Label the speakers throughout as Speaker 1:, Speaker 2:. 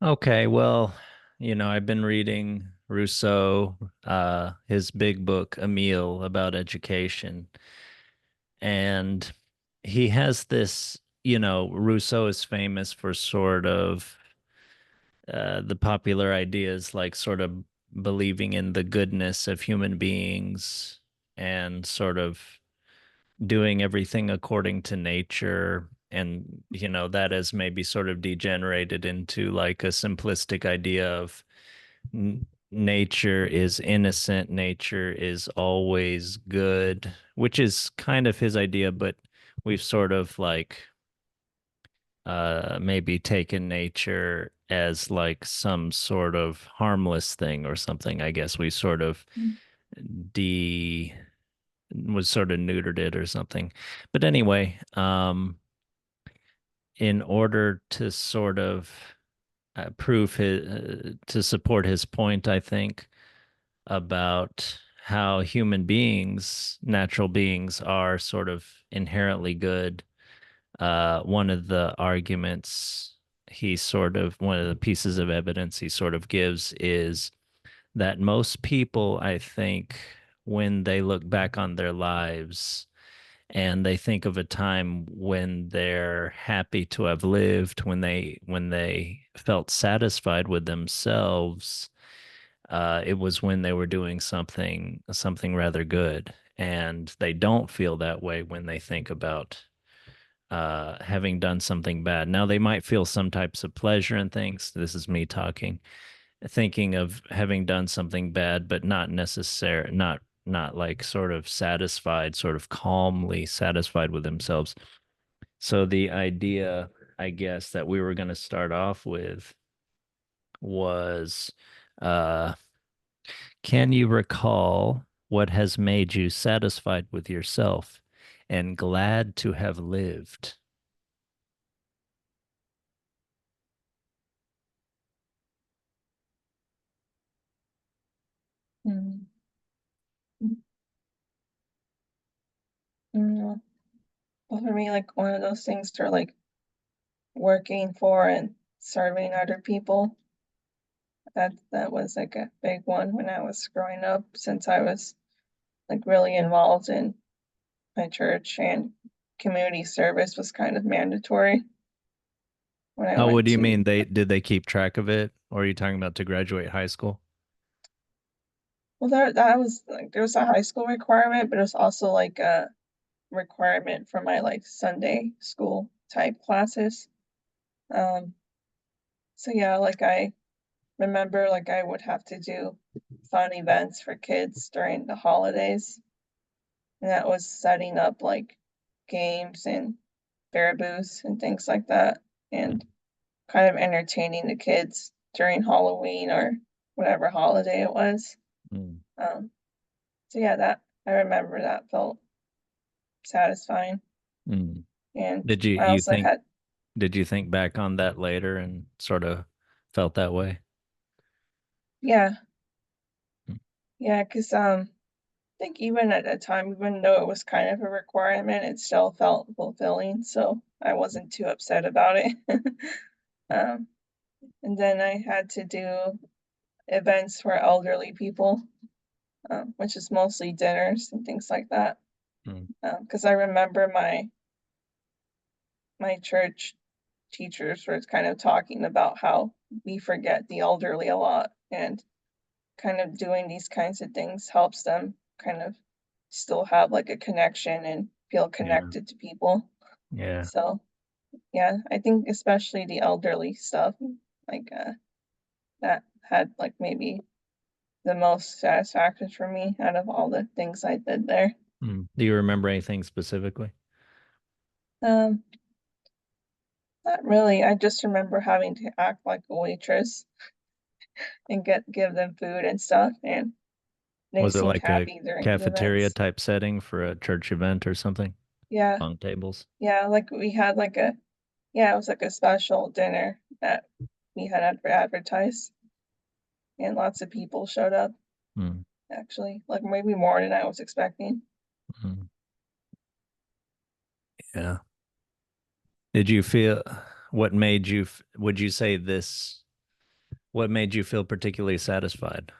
Speaker 1: Okay, well, I've been reading Rousseau, his big book, Emile, about education. And he has this, Rousseau is famous for sort of the popular ideas like sort of believing in the goodness of human beings and sort of doing everything according to nature. And, that has maybe sort of degenerated into like a simplistic idea of nature is innocent, nature is always good, which is kind of his idea, but we've sort of like maybe taken nature as like some sort of harmless thing or something. I guess we sort of de was sort of neutered it or something. But anyway, in order to sort of prove his to support his point, I think about how human beings, natural beings, are sort of inherently good. One of the arguments one of the pieces of evidence he sort of gives is that most people, I think, when they look back on their lives and they think of a time when they're happy to have lived, when they felt satisfied with themselves, it was when they were doing something rather good, and they don't feel that way when they think about having done something bad. Now they might feel some types of pleasure and things. This is me talking, thinking of having done something bad, but not like sort of satisfied, sort of calmly satisfied with themselves. So the idea, I guess, that we were going to start off with was uh can you recall what has made you satisfied with yourself and glad to have lived?
Speaker 2: Mm. Mm. Well, for me, like one of those things to like working for and serving other people. That was like a big one when I was growing up, since I was like really involved in my church, and community service was kind of mandatory when I
Speaker 1: Oh, what
Speaker 2: went
Speaker 1: do you
Speaker 2: to.
Speaker 1: mean? They keep track of it? Or are you talking about to graduate high school?
Speaker 2: Well, that was like there was a high school requirement, but it was also like a requirement for my like Sunday school type classes. Um, so yeah, like I remember like I would have to do fun events for kids during the holidays, and that was setting up like games and fair booths and things like that, and kind of entertaining the kids during Halloween or whatever holiday it was.
Speaker 1: Mm.
Speaker 2: Um, so yeah, that I remember that felt satisfying,
Speaker 1: Mm.
Speaker 2: and
Speaker 1: Did you
Speaker 2: I
Speaker 1: you
Speaker 2: also
Speaker 1: think
Speaker 2: had.
Speaker 1: did you think back on that later and sort of felt that way?
Speaker 2: Yeah,
Speaker 1: Mm.
Speaker 2: yeah, because I think even at the time, even though it was kind of a requirement, it still felt fulfilling, so I wasn't too upset about it. Um, and then I had to do events for elderly people, which is mostly dinners and things like that.
Speaker 1: Mm.
Speaker 2: Because I remember my church teachers were kind of talking about how we forget the elderly a lot, and kind of doing these kinds of things helps them kind of still have like a connection and feel
Speaker 1: Yeah.
Speaker 2: connected to people.
Speaker 1: Yeah.
Speaker 2: So yeah, I think especially the elderly stuff, like that had like maybe the most satisfaction for me out of all the things I did there.
Speaker 1: Mm. Do you remember anything specifically?
Speaker 2: Um, Not really. I just remember having to act like a waitress and give them food and stuff, and they
Speaker 1: Was it
Speaker 2: seemed
Speaker 1: like a
Speaker 2: happy during the
Speaker 1: cafeteria
Speaker 2: events.
Speaker 1: type setting for a church event or something?
Speaker 2: Yeah,
Speaker 1: Long tables?
Speaker 2: yeah, like we had like a yeah, it was like a special dinner that we had advertised, and lots of people showed up,
Speaker 1: Mm.
Speaker 2: actually, like maybe more than I was expecting.
Speaker 1: Mm. Yeah. Did you feel what made you would you say this? What made you feel particularly satisfied?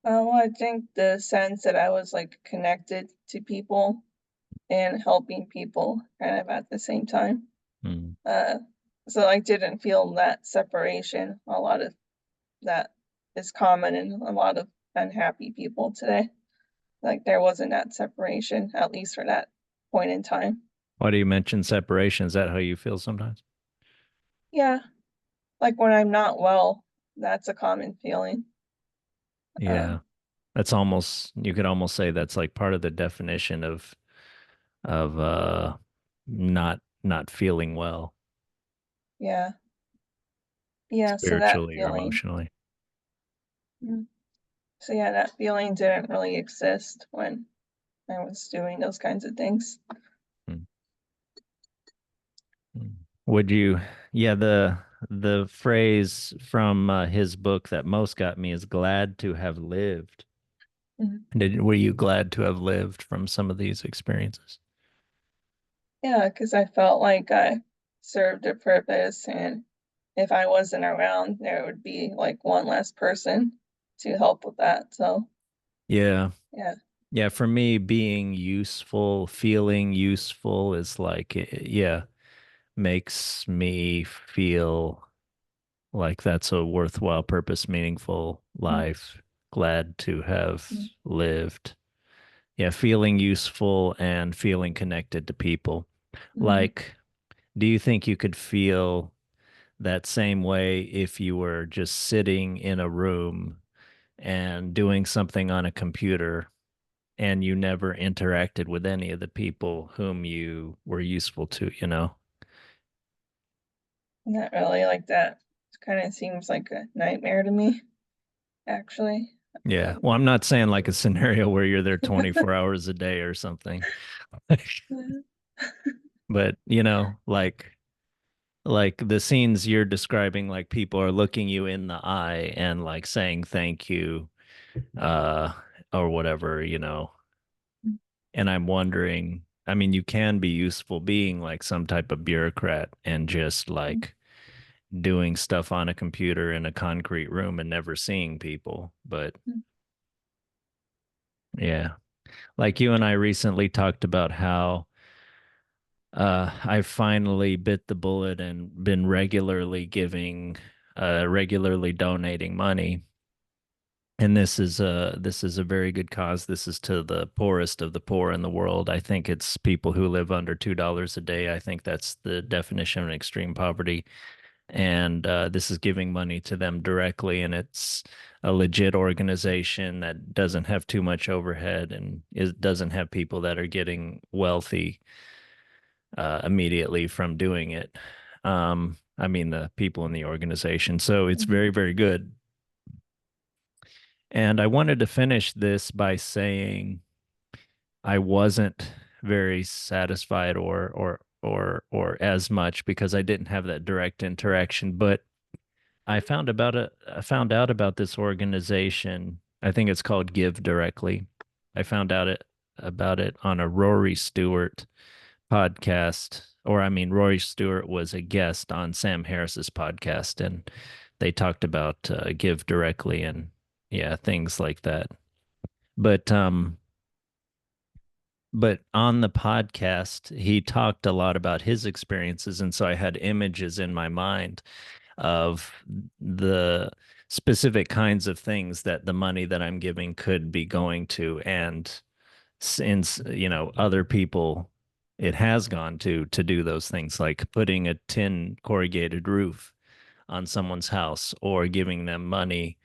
Speaker 2: Well, I think the sense that I was like connected to people and helping people kind of at the same time.
Speaker 1: Hmm.
Speaker 2: Uh, so I didn't feel that separation. A lot of that is common in a lot of unhappy people today. Like there wasn't that separation, at least for that point in time.
Speaker 1: Why do you mention separation? Is that how you feel sometimes?
Speaker 2: Yeah, like when I'm not well, that's a common feeling. Uh,
Speaker 1: Yeah. That's almost, you could almost say that's like part of the definition of not feeling well
Speaker 2: yeah, yeah. So that
Speaker 1: spiritually or
Speaker 2: feeling,
Speaker 1: emotionally.
Speaker 2: mm, so yeah, that feeling didn't really exist when I was doing those kinds of things.
Speaker 1: Hmm. Hmm. Would you, yeah, the phrase from his book that most got me is glad to have lived.
Speaker 2: Mhm.
Speaker 1: Were you glad to have lived from some of these experiences?
Speaker 2: Yeah, because I felt like I served a purpose, and if I wasn't around, there would be like one less person to help with that. So
Speaker 1: Yeah.
Speaker 2: yeah,
Speaker 1: Yeah, for me, being useful, feeling useful is like, yeah, makes me feel like that's a worthwhile purpose, meaningful
Speaker 2: mm,
Speaker 1: life. Glad to have
Speaker 2: mm,
Speaker 1: lived. Yeah, feeling useful and feeling connected to people.
Speaker 2: mm,
Speaker 1: Like, do you think you could feel that same way if you were just sitting in a room and doing something on a computer and you never interacted with any of the people whom you were useful to, you know?
Speaker 2: not really like that. It kind of seems like a nightmare to me, actually.
Speaker 1: Yeah.
Speaker 2: Um,
Speaker 1: Well, I'm not saying like a scenario where you're there 24 hours a day or something. But, like the scenes you're describing, like people are looking you in the eye and like saying thank you, uh, or whatever, And I'm wondering, I mean, you can be useful being like some type of bureaucrat and just like doing stuff on a computer in a concrete room and never seeing people. But yeah, like you and I recently talked about how I finally bit the bullet and been regularly donating money. And this is a very good cause. This is to the poorest of the poor in the world. I think it's people who live under $2 a day. I think that's the definition of extreme poverty. And this is giving money to them directly, and it's a legit organization that doesn't have too much overhead and doesn't have people that are getting wealthy immediately from doing it. I mean, the people in the organization. So it's very, very good. And I wanted to finish this by saying I wasn't very satisfied or as much because I didn't have that direct interaction. But I found out about this organization. I think it's called Give Directly. I found out about it on a Rory Stewart podcast, or I mean, Rory Stewart was a guest on Sam Harris's podcast, and they talked about Give Directly and yeah, things like that. But but on the podcast, he talked a lot about his experiences, and so I had images in my mind of the specific kinds of things that the money that I'm giving could be going to, and since other people it has gone to do those things like putting a tin corrugated roof on someone's house or giving them money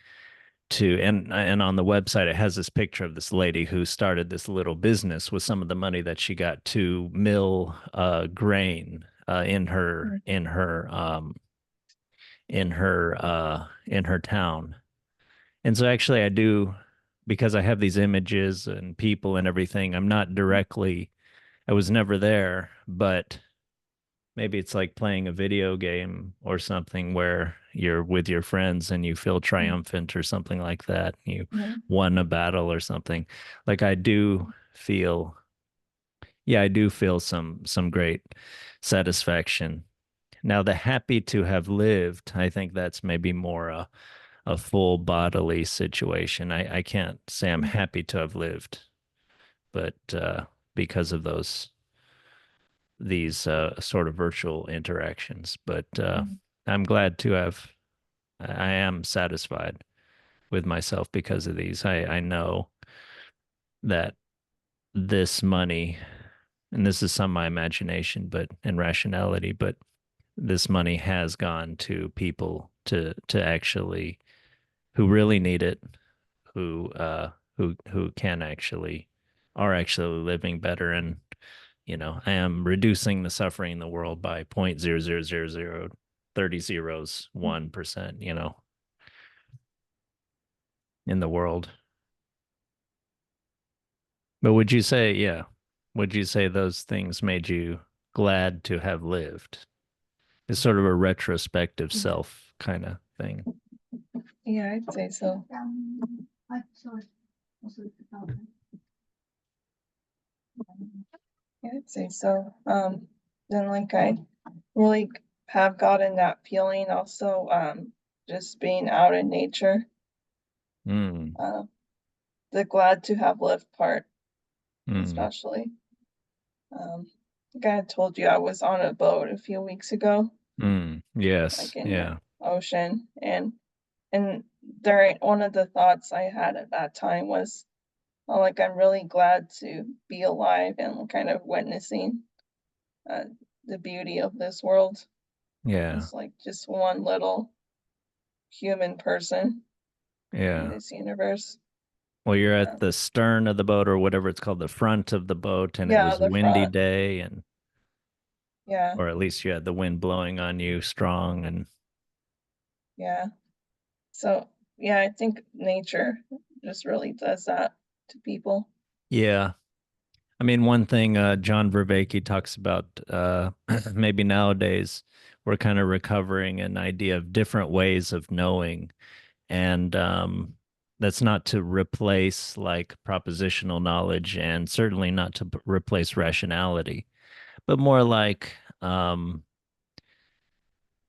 Speaker 1: to and on the website it has this picture of this lady who started this little business with some of the money that she got to mill grain in her town. And so actually I do, because I have these images and people and everything, I was never there, but maybe it's like playing a video game or something where you're with your friends and you feel triumphant or something like that. You won a battle or something. Like I do feel, yeah, I do feel some great satisfaction. Now, the happy to have lived, I think that's maybe more a full bodily situation. I can't say I'm
Speaker 2: Mm,
Speaker 1: happy to have lived, but because of these sort of virtual interactions. But
Speaker 2: mm,
Speaker 1: I'm glad to have, I am satisfied with myself because of these. I know that this money, and this is some of my imagination, but and rationality, but this money has gone to people to actually who really need it, who can actually are actually living better, and I am reducing the suffering in the world by
Speaker 2: mm.
Speaker 1: 0.000030 zeros 1%, in the world. But would you say those things made you glad to have lived? It's sort of a retrospective
Speaker 2: Yeah,
Speaker 1: self kind of thing.
Speaker 2: yeah, I'd say so. Yeah, I'd say so. Then like I really have gotten that feeling also, just being out in nature.
Speaker 1: Mm,
Speaker 2: Uh, the glad to have lived part,
Speaker 1: mm,
Speaker 2: especially. Like I had told you I was on a boat a few weeks ago,
Speaker 1: yes,
Speaker 2: like in the
Speaker 1: yeah,
Speaker 2: ocean, and during one of the thoughts I had at that time was, oh, like I'm really glad to be alive and kind of witnessing uh, the beauty of this world.
Speaker 1: yeah,
Speaker 2: It's like just one little human person in
Speaker 1: yeah.
Speaker 2: this universe.
Speaker 1: Well, you're at
Speaker 2: Um,
Speaker 1: the stern of the boat or whatever it's called, the front of the boat, and it
Speaker 2: yeah,
Speaker 1: was a
Speaker 2: the
Speaker 1: windy
Speaker 2: front.
Speaker 1: day, and
Speaker 2: Yeah,
Speaker 1: or at least you had the wind blowing on you strong, and
Speaker 2: yeah. So yeah, I think nature just really does that to people.
Speaker 1: yeah. I mean, one thing John Vervaeke talks about, maybe nowadays we're kind of recovering an idea of different ways of knowing, and that's not to replace like propositional knowledge, and certainly not to replace rationality, but more like,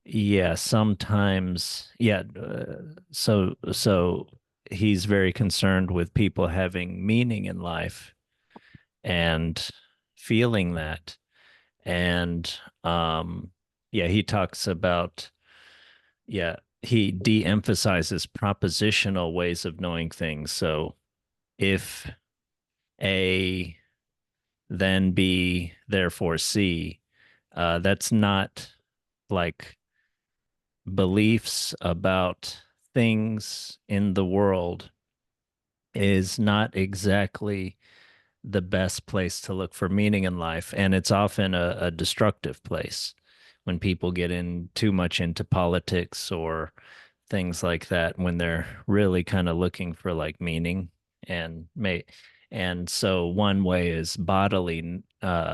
Speaker 1: yeah, sometimes, yeah. So he's very concerned with people having meaning in life and feeling that. And yeah, he talks about, yeah, he de-emphasizes propositional ways of knowing things. So if A, then B, therefore C, that's not like beliefs about things in the world is not exactly the best place to look for meaning in life. And it's often a destructive place when people get in too much into politics or things like that, when they're really kind of looking for like meaning and may and so one way is bodily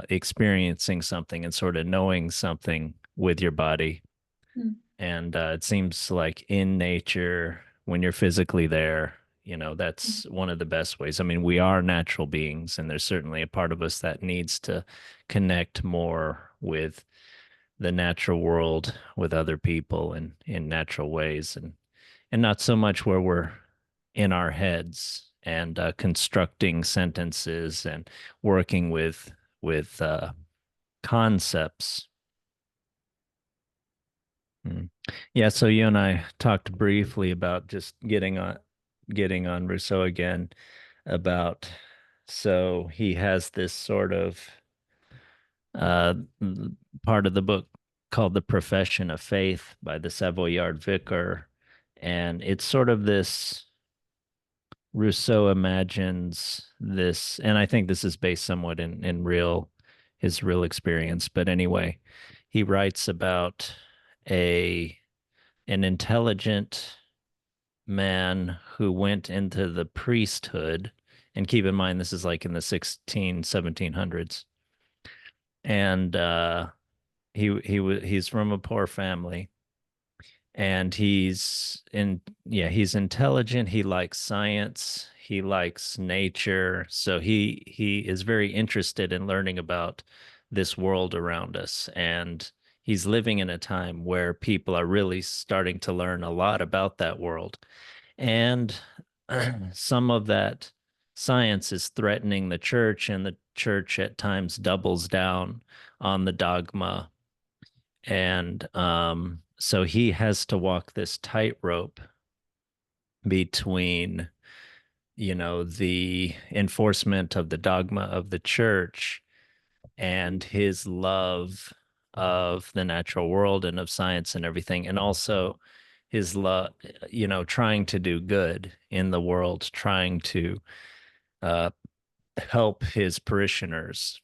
Speaker 1: experiencing something and sort of knowing something with your body.
Speaker 2: Mm,
Speaker 1: And it seems like in nature, when you're physically there,
Speaker 2: mm,
Speaker 1: that's one of the best ways. I mean, we are natural beings, and there's certainly a part of us that needs to connect more with the natural world, with other people, and in natural ways, and not so much where we're in our heads and constructing sentences and working with concepts. Mm. Yeah, so you and I talked briefly about just getting on Rousseau again, about, so he has this sort of uh part of the book called The Profession of Faith by the Savoyard vicar, and it's sort of this, Rousseau imagines this, and I think this is based somewhat in real his real experience, but anyway, he writes about a an intelligent man who went into the priesthood. And keep in mind, this is like in the 1700s. And he's from a poor family, and he's intelligent, he likes science, he likes nature, so he is very interested in learning about this world around us. And he's living in a time where people are really starting to learn a lot about that world. And some of that science is threatening the church, and the church at times doubles down on the dogma. And so he has to walk this tightrope between, the enforcement of the dogma of the church and his love of the natural world and of science and everything, and also his love, trying to do good in the world, trying to uh, help his parishioners.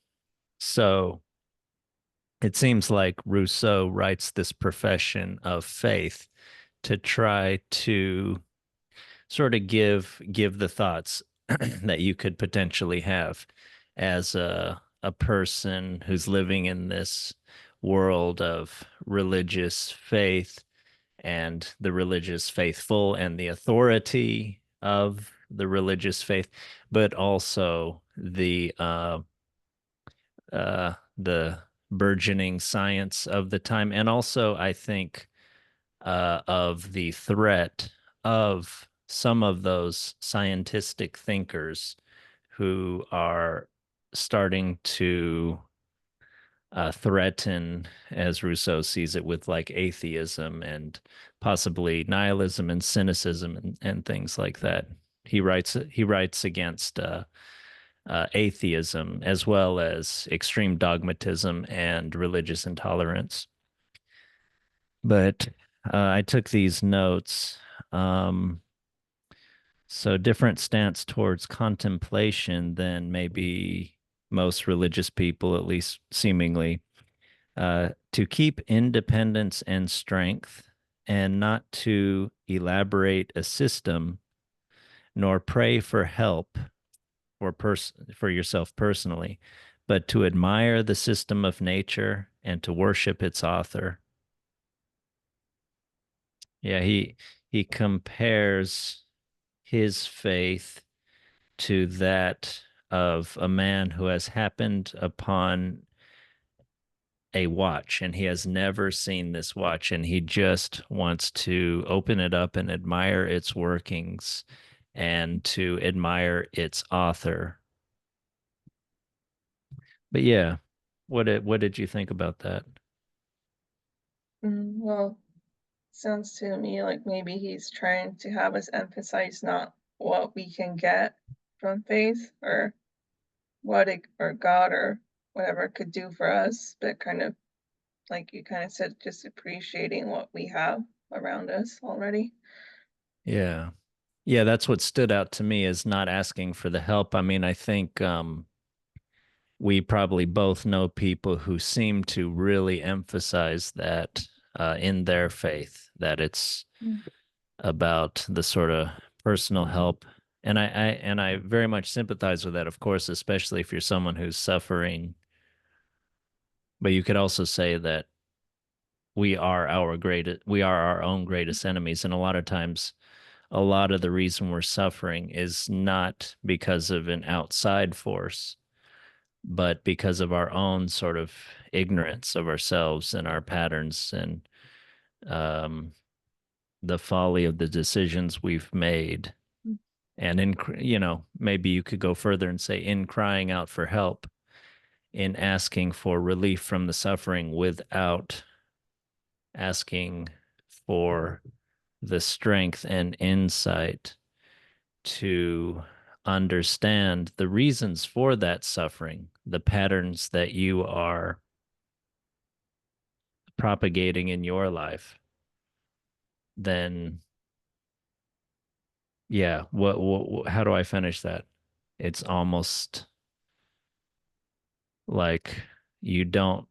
Speaker 1: So it seems like Rousseau writes this profession of faith to try to sort of give the thoughts that you could potentially have as a person who's living in this world of religious faith and the religious faithful and the authority of the religious faith, but also the burgeoning science of the time, and also I think of the threat of some of those scientific thinkers who are starting to threaten, as Rousseau sees it, with like atheism and possibly nihilism and cynicism and things like that. He writes against atheism as well as extreme dogmatism and religious intolerance. But I took these notes. Um, so different stance towards contemplation than maybe most religious people, at least seemingly. To keep independence and strength, and not to elaborate a system, nor pray for help for yourself personally, but to admire the system of nature and to worship its author. Yeah, he compares his faith to that of a man who has happened upon a watch, and he has never seen this watch, and he just wants to open it up and admire its workings and to admire its author. But yeah, what did you think about that?
Speaker 2: Well, sounds to me like maybe he's trying to have us emphasize not what we can get from faith or what it or God or whatever could do for us, but kind of like you kind of said, just appreciating what we have around us already.
Speaker 1: Yeah. Yeah, that's what stood out to me, is not asking for the help. I mean, I think we probably both know people who seem to really emphasize that in their faith, that it's
Speaker 2: Mm.
Speaker 1: about the sort of personal help. And I very much sympathize with that, of course, especially if you're someone who's suffering. But you could also say that we are our own greatest enemies. And a lot of times, a lot of the reason we're suffering is not because of an outside force, but because of our own sort of ignorance of ourselves and our patterns, and um, the folly of the decisions we've made. And maybe you could go further and say, in crying out for help, in asking for relief from the suffering without asking for the strength and insight to understand the reasons for that suffering, the patterns that you are propagating in your life, then yeah, how do I finish that? It's almost like you don't,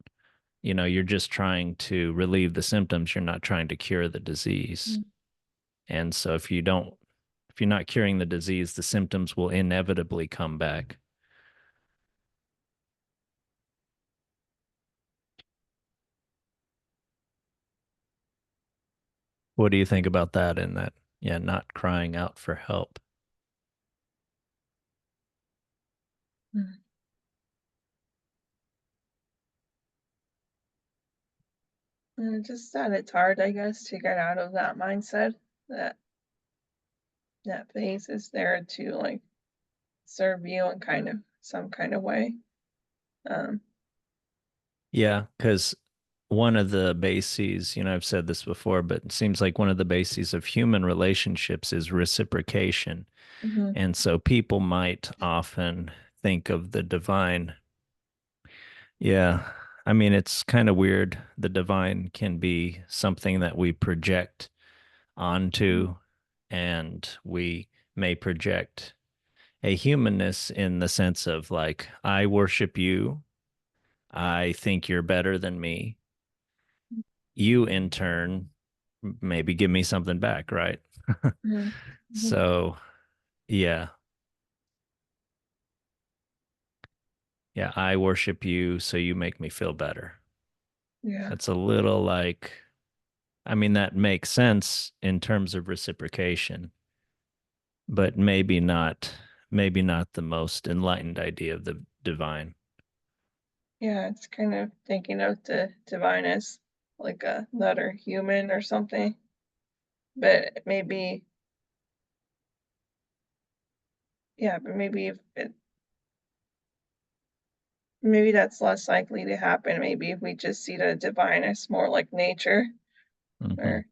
Speaker 1: you're just trying to relieve the symptoms. You're not trying to cure the disease.
Speaker 2: Mm.
Speaker 1: And so if you're not curing the disease, the symptoms will inevitably come back. What do you think about that, in that, yeah, not crying out for help?
Speaker 2: Mm. And just that it's hard, I guess, to get out of that mindset that that face is there to like serve you in kind of some kind of way. Um,
Speaker 1: Yeah, because one of the bases, I've said this before, but it seems like one of the bases of human relationships is reciprocation.
Speaker 2: mhm,
Speaker 1: And so people might often think of the divine. Yeah. I mean, it's kind of weird. The divine can be something that we project
Speaker 2: mhm,
Speaker 1: onto, and we may project a humanness in the sense of like, I worship you. I think you're better than me. You, in turn, maybe give me something back, right?
Speaker 2: mhm, mhm.
Speaker 1: So, yeah. Yeah. I worship you. So you make me feel better.
Speaker 2: Yeah,
Speaker 1: That's a little like, I mean, that makes sense in terms of reciprocation, but maybe not the most enlightened idea of the divine.
Speaker 2: yeah, it's kind of thinking of the divine as like another human or something, but maybe, yeah, but maybe if it, maybe that's less likely to happen. Maybe if we just see the divine as more like nature
Speaker 1: Hmm.
Speaker 2: or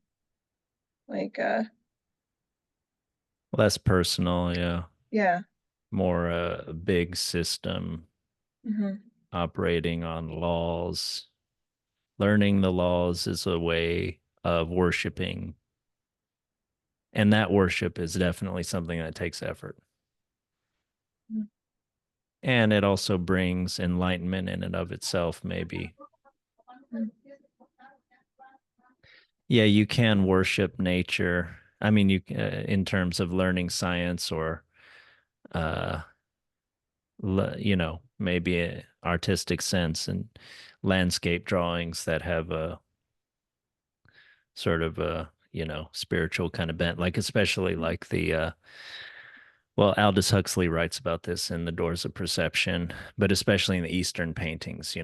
Speaker 2: like
Speaker 1: Less personal, yeah.
Speaker 2: yeah,
Speaker 1: More a big system
Speaker 2: hmm,
Speaker 1: operating on laws. Learning the laws is a way of worshiping, and that worship is definitely something that takes effort. And it also brings enlightenment in and of itself, maybe. Yeah, you can worship nature. I mean, in terms of learning science or, uh, maybe a artistic sense and landscape drawings that have a sort of a, spiritual kind of bent, like especially like well, Aldous Huxley writes about this in The Doors of Perception, but especially in the Eastern paintings,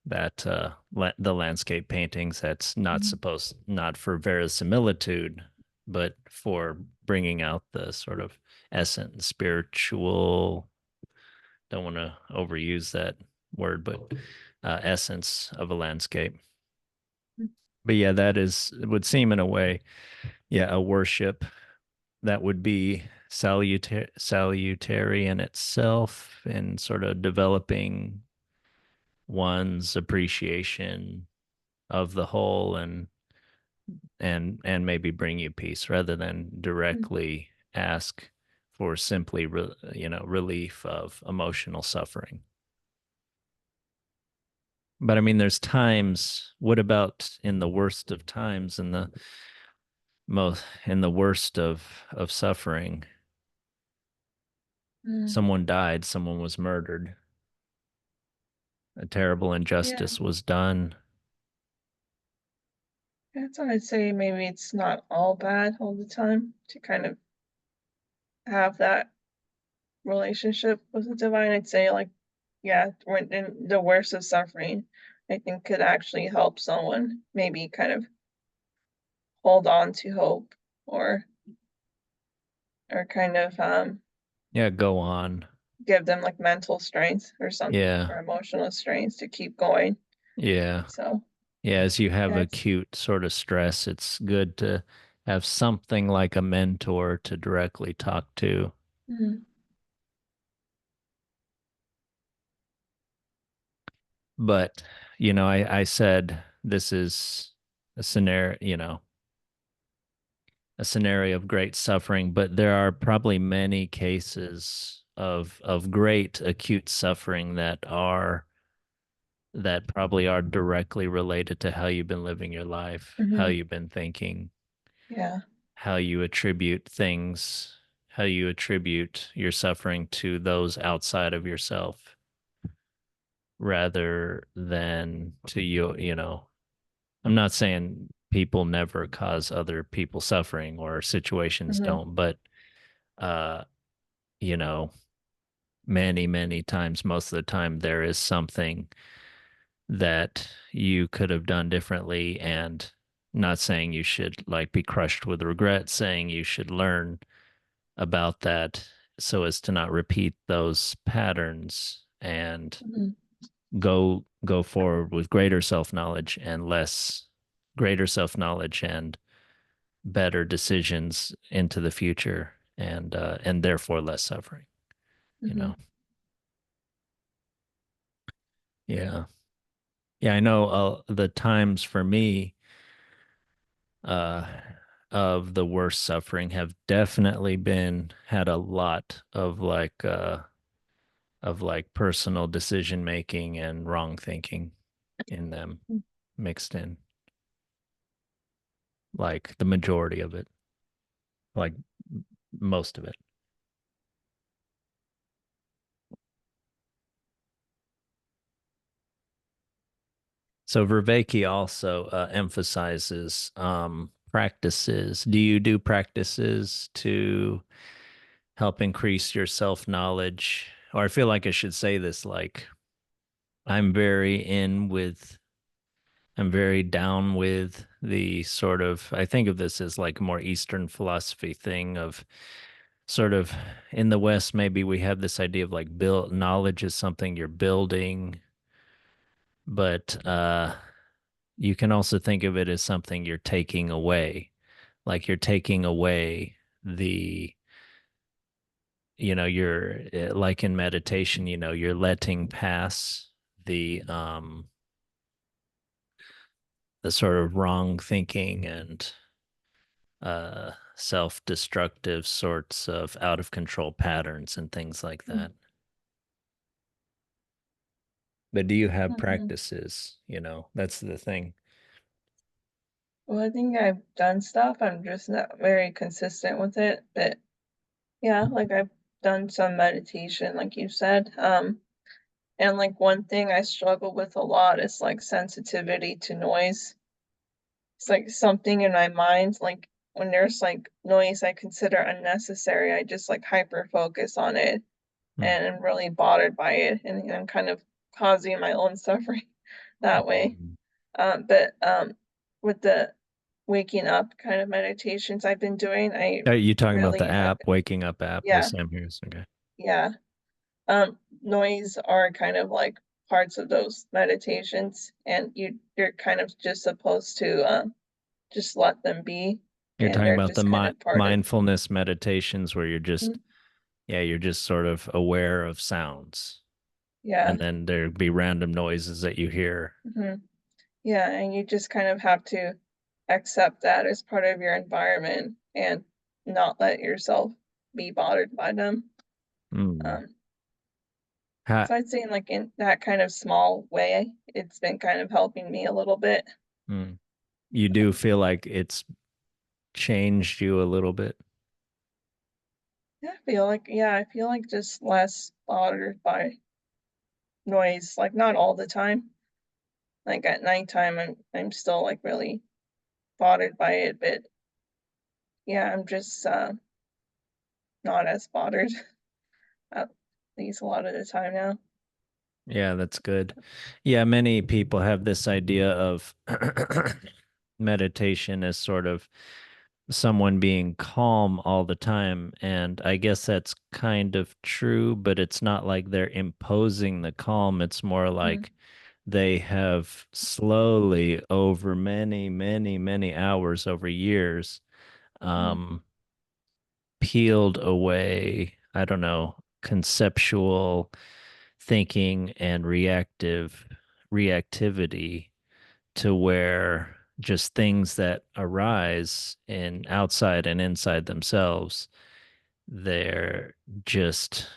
Speaker 1: that the landscape paintings that's not for verisimilitude, but for bringing out the sort of essence, spiritual, don't want to overuse that word, but essence of a landscape. But yeah, it would seem in a way, yeah, a worship that would be salutary in itself and sort of developing one's appreciation of the whole and maybe bring you peace rather than directly ask for simply relief of emotional suffering. But I mean, there's times, what about in the worst of times, in the worst of suffering?
Speaker 2: mm,
Speaker 1: Someone died, someone was murdered, a terrible
Speaker 2: yeah,
Speaker 1: injustice was done.
Speaker 2: that's why I'd say maybe it's not all bad all the time to kind of have that relationship with the divine. I'd say like, yeah, when in the worst of suffering, I think could actually help someone maybe kind of hold on to hope or kind of
Speaker 1: Yeah, go on.
Speaker 2: give them like mental strength or something
Speaker 1: Yeah.
Speaker 2: or emotional strength to keep going.
Speaker 1: Yeah.
Speaker 2: So
Speaker 1: Yeah, as you have
Speaker 2: that's
Speaker 1: acute sort of stress, it's good to have something like a mentor to directly talk to.
Speaker 2: mhm,
Speaker 1: But, I said this is a scenario, a scenario of great suffering, but there are probably many cases of great acute suffering that probably are directly related to how you've been living your life, how
Speaker 2: mhm,
Speaker 1: you've been thinking,
Speaker 2: yeah,
Speaker 1: how you attribute things, how you attribute your suffering to those outside of yourself rather than to you. I'm not saying people never cause other people suffering or situations
Speaker 2: mhm,
Speaker 1: don't, but uh, you know, many, many times, most of the time, there is something that you could have done differently, and not saying you should like be crushed with regret, saying you should learn about that so as to not repeat those patterns and
Speaker 2: Mhm.
Speaker 1: go forward with greater self-knowledge and less greater self-knowledge and better decisions into the future, and therefore less suffering, you
Speaker 2: Mhm.
Speaker 1: know. Yeah. Yeah, I know the times for me uh of the worst suffering have definitely been had a lot of like personal decision making and wrong thinking in them mixed in, like the majority of it, like most of it. So Vervaeke also emphasizes practices. Do you do practices to help increase your self knowledge? Or I feel like I should say this like I'm very in with I'm very down with the sort of, I think of this as like a more Eastern philosophy thing of sort of in the West, maybe we have this idea of like build knowledge is something you're building, but you can also think of it as something you're taking away. Like you're taking away the, you're like in meditation, you're letting pass the um the sort of wrong thinking and self-destructive sorts of out of control patterns and things like
Speaker 2: Mhm.
Speaker 1: that. But do you have
Speaker 2: Mhm.
Speaker 1: practices? That's the thing.
Speaker 2: Well, I think I've done stuff. I'm just not very consistent with it. But yeah, like I've done some meditation, like you said. And like one thing I struggle with a lot is like sensitivity to noise. It's like something in my mind, like when there's like noise I consider unnecessary, I just like hyper focus on it
Speaker 1: Hmm.
Speaker 2: and I'm really bothered by it, and I'm kind of causing my own suffering that way.
Speaker 1: Hmm.
Speaker 2: But with the waking up kind of meditations I've been doing, I
Speaker 1: Are you talking about the
Speaker 2: have
Speaker 1: app, waking up app? The
Speaker 2: yeah,
Speaker 1: Sam Harris. Okay.
Speaker 2: yeah. Noise are kind of like parts of those meditations, and you're kind of just supposed to just let them be,
Speaker 1: You're
Speaker 2: and
Speaker 1: talking
Speaker 2: they're
Speaker 1: about the
Speaker 2: just kind of part of
Speaker 1: mindfulness meditations where
Speaker 2: Mhm.
Speaker 1: you're just sort of aware of sounds,
Speaker 2: Yeah.
Speaker 1: and then there'd be random noises that you hear.
Speaker 2: Mhm. Yeah, and you just kind of have to accept that as part of your environment and not let yourself be bothered by them.
Speaker 1: Hmm.
Speaker 2: Um,
Speaker 1: Ha,
Speaker 2: so I'd say like in that kind of small way, it's been kind of helping me a little bit.
Speaker 1: hmm. You do feel like it's changed you a little bit.
Speaker 2: I feel like just less bothered by noise, like not all the time. Like at nighttime I'm still like really bothered by it, but yeah, I'm just not as bothered at least a lot of the time now.
Speaker 1: Yeah, that's good. Yeah, many people have this idea of meditation as sort of someone being calm all the time. And I guess that's kind of true, but it's not like they're imposing the calm. It's more
Speaker 2: Mhm.
Speaker 1: like they have slowly over many, many, many hours over years,
Speaker 2: Mhm.
Speaker 1: um, peeled away, I don't know, conceptual thinking and reactivity to where just things that arise in outside and inside themselves, they're just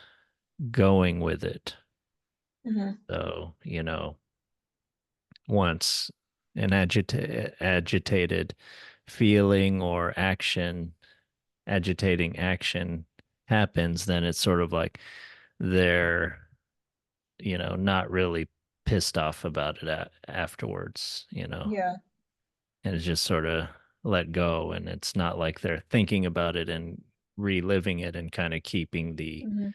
Speaker 1: going with it.
Speaker 2: Mhm.
Speaker 1: So, once an agitated feeling or action, agitating action happens, then it's sort of like they're, not really pissed off about it afterwards,
Speaker 2: Yeah.
Speaker 1: and it's just sort of let go. And it's not like they're thinking about it and reliving it and kind of keeping the,
Speaker 2: Mhm.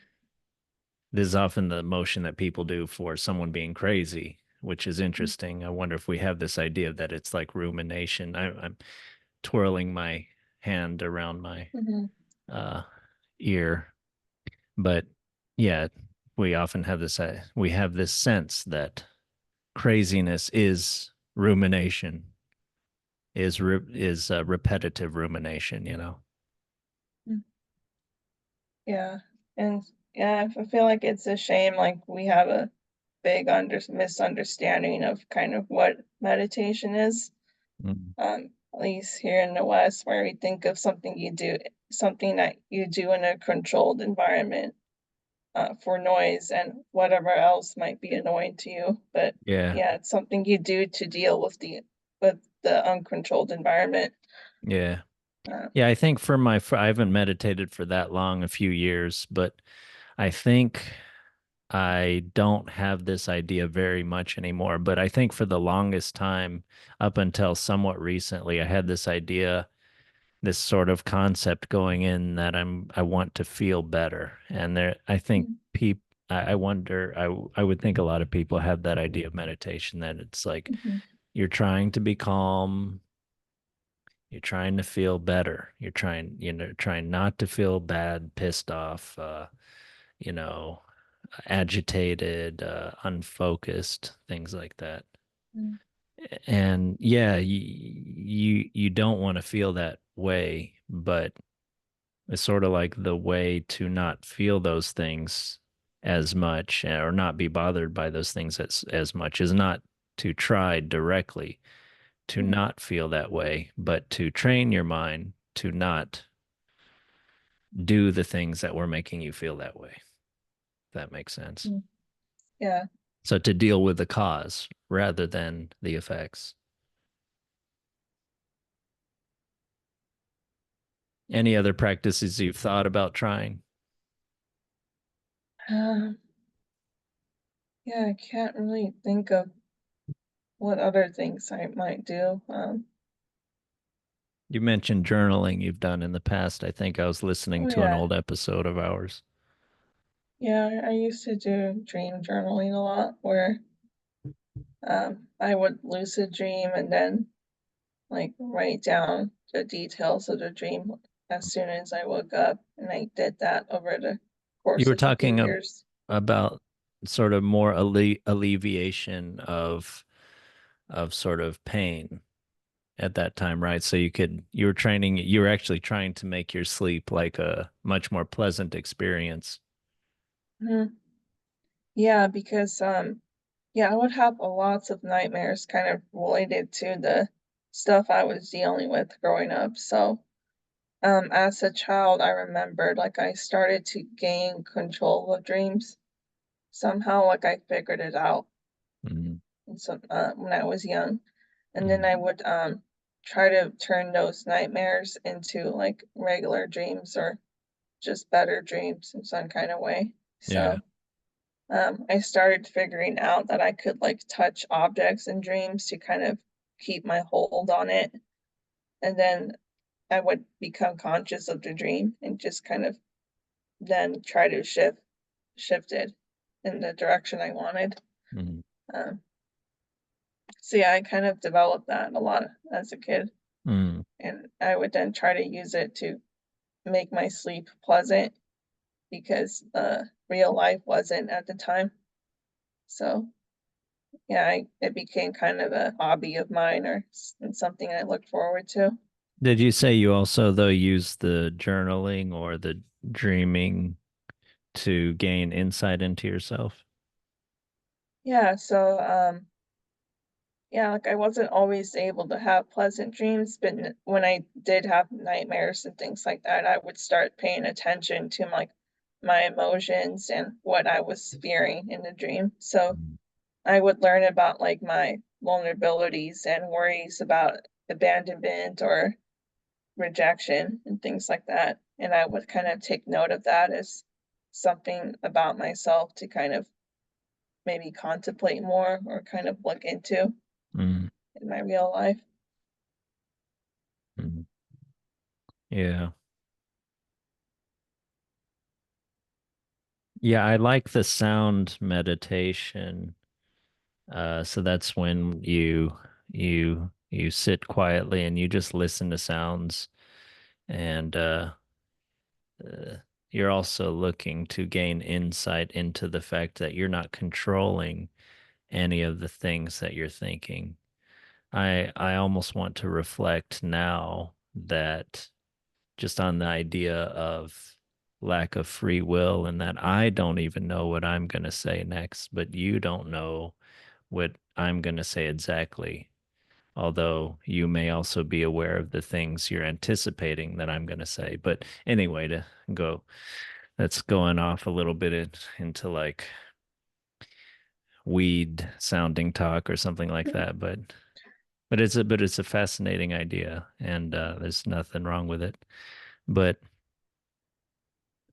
Speaker 1: this is often the motion that people do for someone being crazy, which is interesting. I wonder if we have this idea that it's like rumination. I'm twirling my hand around my
Speaker 2: Mm-hmm.
Speaker 1: uh, ear, but yeah, we have this sense that craziness is rumination, is repetitive rumination. You know.
Speaker 2: Yeah. And yeah, I feel like it's a shame, like we have a big misunderstanding of kind of what meditation is.
Speaker 1: Mm.
Speaker 2: At least here in the West, where we think of something that you do in a controlled environment, for noise and whatever else might be annoying to you. But
Speaker 1: Yeah,
Speaker 2: yeah, it's something you do to deal with the uncontrolled environment.
Speaker 1: yeah.
Speaker 2: Uh,
Speaker 1: Yeah, I think I haven't meditated for that long, a few years, but I think I don't have this idea very much anymore. But I think for the longest time, up until somewhat recently, I had this idea, this sort of concept going in that I want to feel better. And I think
Speaker 2: mm,
Speaker 1: I wonder, I would think a lot of people have that idea of meditation, that it's like
Speaker 2: mhm,
Speaker 1: you're trying to be calm, you're trying to feel better. Trying not to feel bad, pissed off, you know, agitated, unfocused, things like that.
Speaker 2: mm,
Speaker 1: And yeah, you don't want to feel that way, but it's sort of like the way to not feel those things as much, or not be bothered by those things as much, is not to try directly to
Speaker 2: mm,
Speaker 1: not feel that way, but to train your mind to not do the things that were making you feel that way. If that makes sense.
Speaker 2: mm. Yeah.
Speaker 1: So to deal with the cause rather than the effects. Any other practices you've thought about trying?
Speaker 2: Um, yeah, I can't really think of what other things I might do.
Speaker 1: You mentioned journaling you've done in the past. I think I was listening
Speaker 2: Oh
Speaker 1: to an
Speaker 2: yeah,
Speaker 1: old episode of ours.
Speaker 2: yeah, I used to do dream journaling a lot where I would lucid dream and then like write down the details of the dream as soon as I woke up, and I did that over the
Speaker 1: You
Speaker 2: course
Speaker 1: were
Speaker 2: of a few
Speaker 1: talking
Speaker 2: years.
Speaker 1: about sort of more alleviation of sort of pain at that time, right? So you were actually trying to make your sleep like a much more pleasant experience.
Speaker 2: Mhm. Yeah, because yeah, I would have a lots of nightmares kind of related to the stuff I was dealing with growing up. So, as a child, I remembered like I started to gain control of dreams. Somehow, like I figured it out
Speaker 1: Mm,
Speaker 2: when I was young. And then
Speaker 1: mm,
Speaker 2: I would try to turn those nightmares into like regular dreams or just better dreams in some kind of way.
Speaker 1: yeah.
Speaker 2: So I started figuring out that I could like touch objects in dreams to kind of keep my hold on it. And then I would become conscious of the dream and just kind of then try to shift it in the direction I wanted.
Speaker 1: Mm,
Speaker 2: Um, so yeah, I kind of developed that a lot as a kid,
Speaker 1: mm.
Speaker 2: and I would then try to use it to make my sleep pleasant because real life wasn't at the time. So yeah, it became kind of a hobby of mine and something I looked forward to.
Speaker 1: Did you say you also, though, use the journaling or the dreaming to gain insight into yourself?
Speaker 2: Yeah, so yeah, like I wasn't always able to have pleasant dreams, but when I did have nightmares and things like that, I would start paying attention to like my emotions and what I was fearing in the dream. So
Speaker 1: Mm,
Speaker 2: I would learn about like my vulnerabilities and worries about abandonment or rejection and things like that. And I would kind of take note of that as something about myself to kind of maybe contemplate more or kind of look into
Speaker 1: mm,
Speaker 2: in my real life.
Speaker 1: mm. Yeah. Yeah, I like the sound meditation. So that's when you sit quietly and you just listen to sounds, and uh, you're also looking to gain insight into the fact that you're not controlling any of the things that you're thinking. I almost want to reflect now that just on the idea of lack of free will, and that I don't even know what I'm going to say next, but you don't know what I'm going to say exactly. Although you may also be aware of the things you're anticipating that I'm going to say. But anyway, to go, that's going off a little bit into like weed sounding talk or something like that. But it's a fascinating idea, and there's nothing wrong with it. But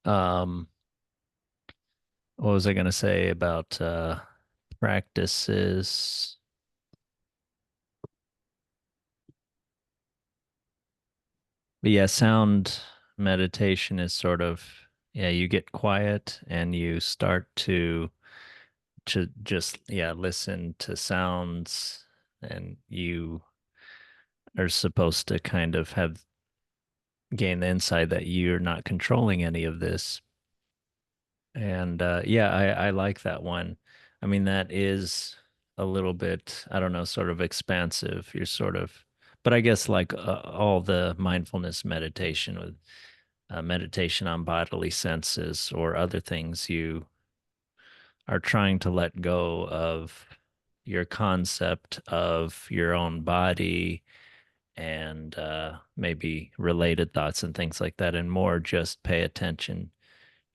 Speaker 1: um, what was I going to say about practices? But yeah, sound meditation is sort of, yeah, you get quiet and you start to just, yeah, listen to sounds, and you are supposed to kind of have gain the insight that you're not controlling any of this. And yeah, I like that one. I mean, that is a little bit, I don't know, sort of expansive. You're sort of, but I guess like all the mindfulness meditation with meditation on bodily senses or other things, you are trying to let go of your concept of your own body and maybe related thoughts and things like that, and more just pay attention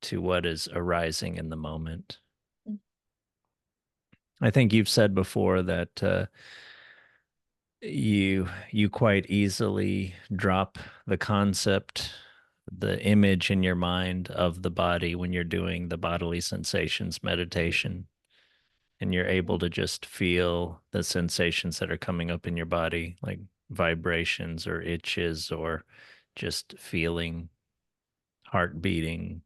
Speaker 1: to what is arising in the moment. I think you've said before that you quite easily drop the concept, the image in your mind of the body when you're doing the bodily sensations meditation, and you're able to just feel the sensations that are coming up in your body, like vibrations or itches or just feeling, heart beating,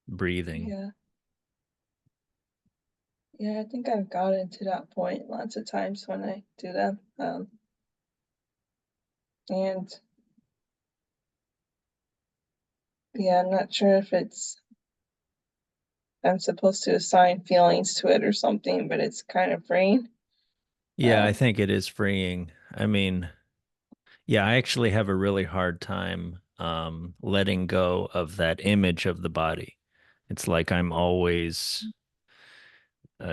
Speaker 1: breathing.
Speaker 2: Yeah. Yeah, I think I've gotten to that point lots of times when I do them. And yeah, I'm not sure if I'm supposed to assign feelings to it or something, but it's kind of freeing.
Speaker 1: Yeah, I
Speaker 2: Um,
Speaker 1: think it is freeing. I mean, yeah, I actually have a really hard time letting go of that image of the body. It's like I'm always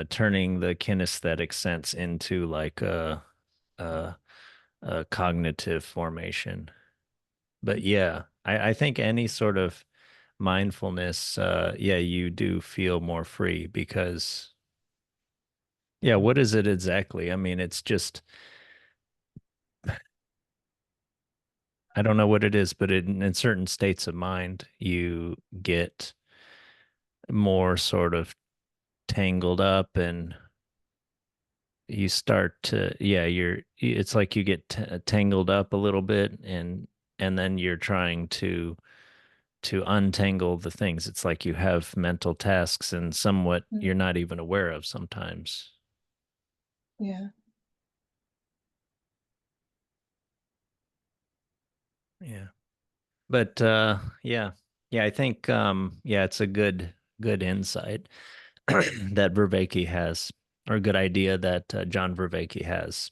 Speaker 1: turning the kinesthetic sense into like a, a cognitive formation. But yeah, I think any sort of mindfulness, yeah, you do feel more free because, yeah, what is it exactly? I mean, it's just, I don't know what it is, but in certain states of mind, you get more sort of tangled up, and you start to, yeah, it's like you get tangled up a little bit, and then you're trying to untangle the things. It's like you have mental tasks and somewhat
Speaker 2: mm,
Speaker 1: you're not even aware of sometimes.
Speaker 2: yeah.
Speaker 1: Yeah. But yeah. Yeah, I think yeah, it's a good insight that Vervaeke has, or a good idea that John Vervaeke has,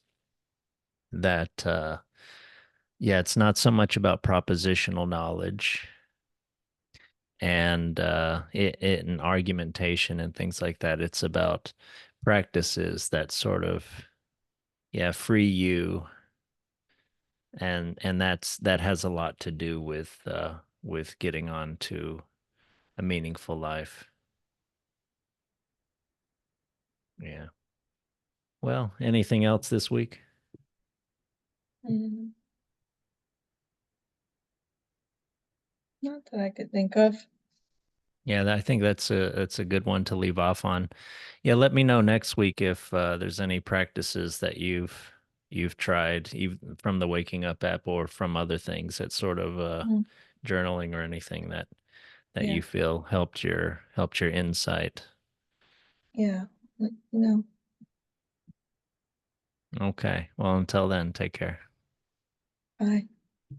Speaker 1: that yeah, it's not so much about propositional knowledge and and argumentation and things like that. It's about practices that sort of, yeah, free you, and that has a lot to do with getting on to a meaningful life. Yeah. Well, anything else this week?
Speaker 2: Mm, not that I could think of.
Speaker 1: Yeah, I think that's a good one to leave off on. Yeah, let me know next week if there's any practices that you've tried, even from the Waking Up app or from other things, that sort of
Speaker 2: Mm,
Speaker 1: journaling or anything that
Speaker 2: yeah,
Speaker 1: you feel helped your insight.
Speaker 2: yeah. You know.
Speaker 1: Okay. Well, until then, take care.
Speaker 2: Bye.